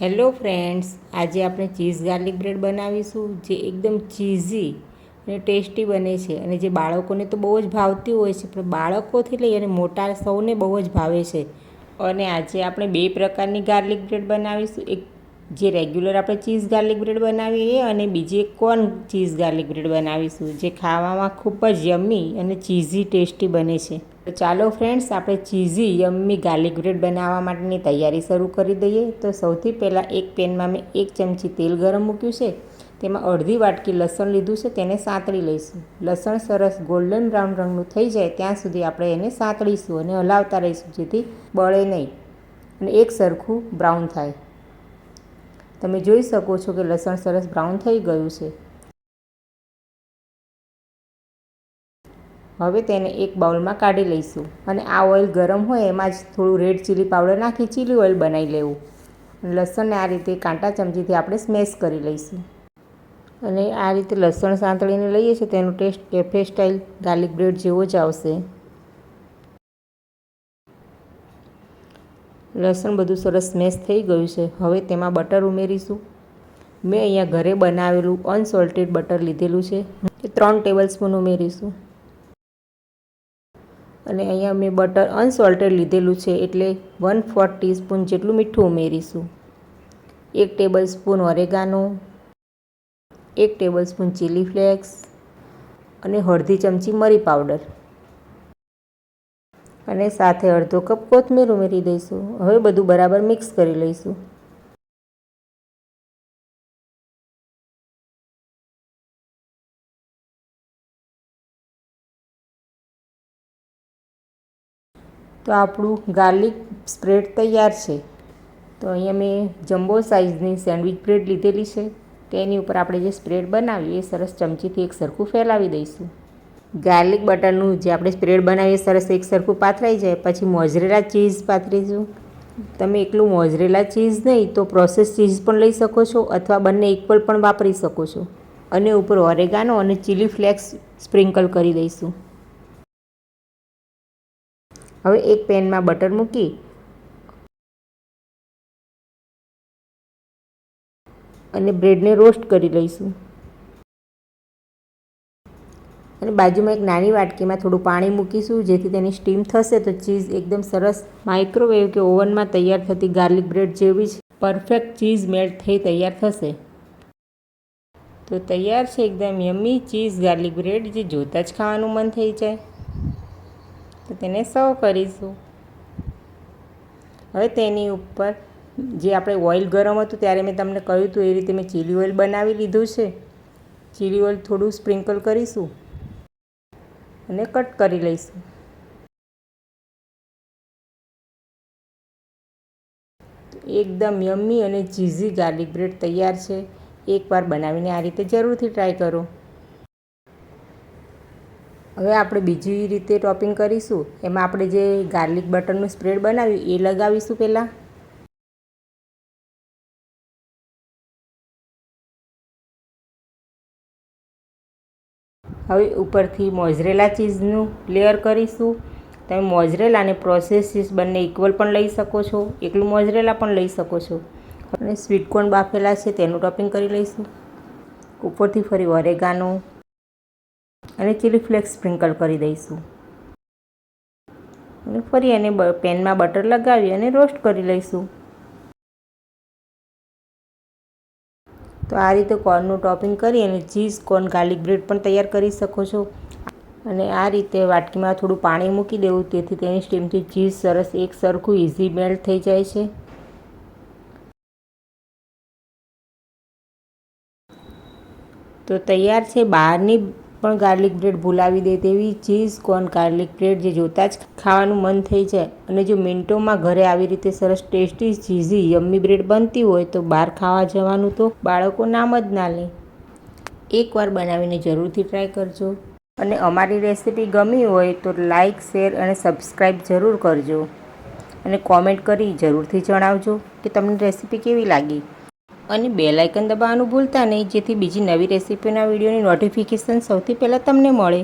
Hello friends, આજે આપણે cheese garlic bread બનાવીશું જે એકદમ ચીઝી અને ટેસ્ટી બને છે અને જે બાળકોને તો બહુ જ ભાવતી હોય છે, પણ બાળકોથી લઈ અને મોટા સૌને બહુ જ ભાવે છે. અને આજે આપણે બે પ્રકારની ગાર્લિક બ્રેડ બનાવીશું. એક જે રેગ્યુલર આપણે ચીઝ ગાર્લિક બ્રેડ બનાવીએ અને બીજી એક કોર્ન ચીઝ ગાર્લિક બ્રેડ બનાવીશું જે ખાવામાં ખૂબ જ યમ્મી અને ચીઝી ટેસ્ટી બને છે. તો ચાલો ફ્રેન્ડ્સ, આપણે ચીઝી યમ્મી ગાર્લિક બ્રેડ બનાવવા માટેની તૈયારી શરૂ કરી દઈએ. તો સૌથી પહેલાં એક પેનમાં મેં 1 ચમચી તેલ ગરમ મૂક્યું છે. તેમાં અડધી વાટકી લસણ લીધું છે, તેને સાંતળી લઈશું. લસણ સરસ ગોલ્ડન બ્રાઉન રંગનું થઈ જાય ત્યાં સુધી આપણે એને સાંતળીશું અને હલાવતા રહીશું જેથી બળે નહીં અને એક સરખું બ્રાઉન થાય. તમે જોઈ શકો છો કે લસણ સરસ બ્રાઉન થઈ ગયું છે. હવે તેને એક બાઉલમાં કાઢી લઈશું અને આ ઓઇલ ગરમ હોય એમાં જ થોડું રેડ ચીલી પાવડર નાખી ચીલી ઓઇલ બનાવી લેવું. લસણને આ રીતે કાંટા ચમચીથી આપણે સ્મેશ કરી લઈશું અને આ રીતે લસણ સાંતળીને લઈએ છીએ તેનો taste cafe style garlic bread જેવો જ આવશે. લસણ બધું સરસ સ્મેશ થઈ ગયું છે. હવે તેમાં બટર ઉમેરીશું. મેં અહીંયા ઘરે બનાવેલું અનસોલ્ટેડ બટર લીધેલું છે, 3 ટેબલ સ્પૂન ઉમેરીશું. અને અહીંયા મેં બટર અનસોલ્ટેડ લીધેલું છે એટલે 1/4 ટીસ્પૂન જેટલું મીઠું ઉમેરીશું. 1 table spoon oregano, 1 table spoon chilli flakes અને અડધી ચમચી મરી પાવડર અને સાથે અડધો કપ કોથમીર ઉમેરી દઈશું. હવે બધું બરાબર મિક્સ કરી લઈશું. તો આપણું ગાર્લિક સ્પ્રેડ તૈયાર છે. તો અહીંયા મેં જમ્બો સાઇઝની સેન્ડવિચ બ્રેડ લીધેલી છે. તેની ઉપર આપણે જે સ્પ્રેડ બનાવીએ એ સરસ ચમચીથી એક સરખું ફેલાવી દઈશું. ગાર્લિક બટરનું જે આપણે સ્પ્રેડ બનાવીએ સરસ એક સરખું પાથરાઈ જાય પછી મોઝરેલા ચીઝ પાથરીશું. તમે એકલું મોઝરેલા ચીઝ નહીં તો પ્રોસેસ ચીઝ પણ લઈ શકો છો અથવા બંને ઇક્વલ પણ વાપરી શકો છો. અને ઉપર ઓરેગાનો અને ચીલી ફ્લેક્સ સ્પ્રિંકલ કરી દઈશું. હવે એક પેનમાં બટર મૂકી અને બ્રેડને રોસ્ટ કરી લઈશું. અને બાજુમાં એક નાની વાટકીમાં થોડું પાણી મૂકીશું જેથી તેની સ્ટીમ થશે તો ચીઝ એકદમ સરસ માઇક્રોવેવ કે ઓવનમાં તૈયાર થતી ગાર્લિક બ્રેડ જેવી જ પરફેક્ટ ચીઝ મેલ્ટ થઈ તૈયાર થશે. તો તૈયાર છે એકદમ યમ્મી ચીઝ ગાર્લિક બ્રેડ જે જોતાં જ ખાવાનું મન થઈ જાય. તો તેને સર્વ કરીશું. હવે તેની ઉપર જે આપણે ઓઇલ ગરમ હતું ત્યારે મેં તમને કહ્યું હતું એ રીતે મેં ચીલી ઓઇલ બનાવી લીધું છે. ચીલી ઓઇલ થોડું સ્પ્રિંકલ કરીશું અને કટ કરી લઈશું. એકદમ યમ્મી અને ચીઝી ગાર્લિક બ્રેડ તૈયાર છે. એકવાર બનાવીને આ રીતે જરૂરથી ટ્રાય કરો. હવે આપણે બીજી રીતે ટોપિંગ કરીશું. એમાં આપણે જે ગાર્લિક બટરનું સ્પ્રેડ બનાવ્યું એ લગાવીશું પહેલાં. હવે ઉપરથી મોઝરેલા ચીઝનું લેયર કરીશું. તમે મોઝરેલા અને પ્રોસેસ ચીઝ બંને ઇક્વલ પણ લઈ શકો છો, એકલું મોઝરેલા પણ લઈ શકો છો. અને સ્વીટકોર્ન બાફેલા છે તેનું ટોપિંગ કરી લઈશું. ઉપરથી ફરી ઓરેગાનો અને ચીલી ફ્લેક્સ સ્પ્રિંકલ કરી દઈશું અને ફરી એને પેનમાં બટર લગાવી અને રોસ્ટ કરી લઈશું. તો આ રીતે કોર્નનું ટોપિંગ કરી અને ચીઝ કોર્ન ગાર્લિક બ્રેડ પણ તૈયાર કરી શકો છો. અને આ રીતે વાટકીમાં થોડું પાણી મૂકી દેવું તેથી તેની સ્ટીમથી ચીઝ સરસ એક સરખું ઇઝી મેલ્ટ થઈ જાય છે. તો તૈયાર છે બહારની પણ ગાર્લિક બ્રેડ ભૂલાવી દે તેવી ચીઝ કોર્ન ગાર્લિક બ્રેડ જે જોતાં જ ખાવાનું મન થઈ જાય. અને જો મિનિટોમાં ઘરે આવી રીતે સરસ ટેસ્ટી ચીઝી યમ્મી બ્રેડ બનતી હોય તો બહાર ખાવા જવાનું તો બાળકો નામ જ ના લે. એકવાર બનાવીને જરૂરથી ટ્રાય કરજો. અને અમારી રેસીપી ગમી હોય તો લાઇક, શેર અને સબસ્ક્રાઈબ જરૂર કરજો. અને કોમેન્ટ કરી જરૂરથી જણાવજો કે તમને રેસીપી કેવી લાગી. અને બેલ આઇકન દબાવવાનું ભૂલતા નહીં જેથી બીજી નવી રેસીપીના વિડીયોની નોટિફિકેશન સૌથી પહેલાં તમને મળે.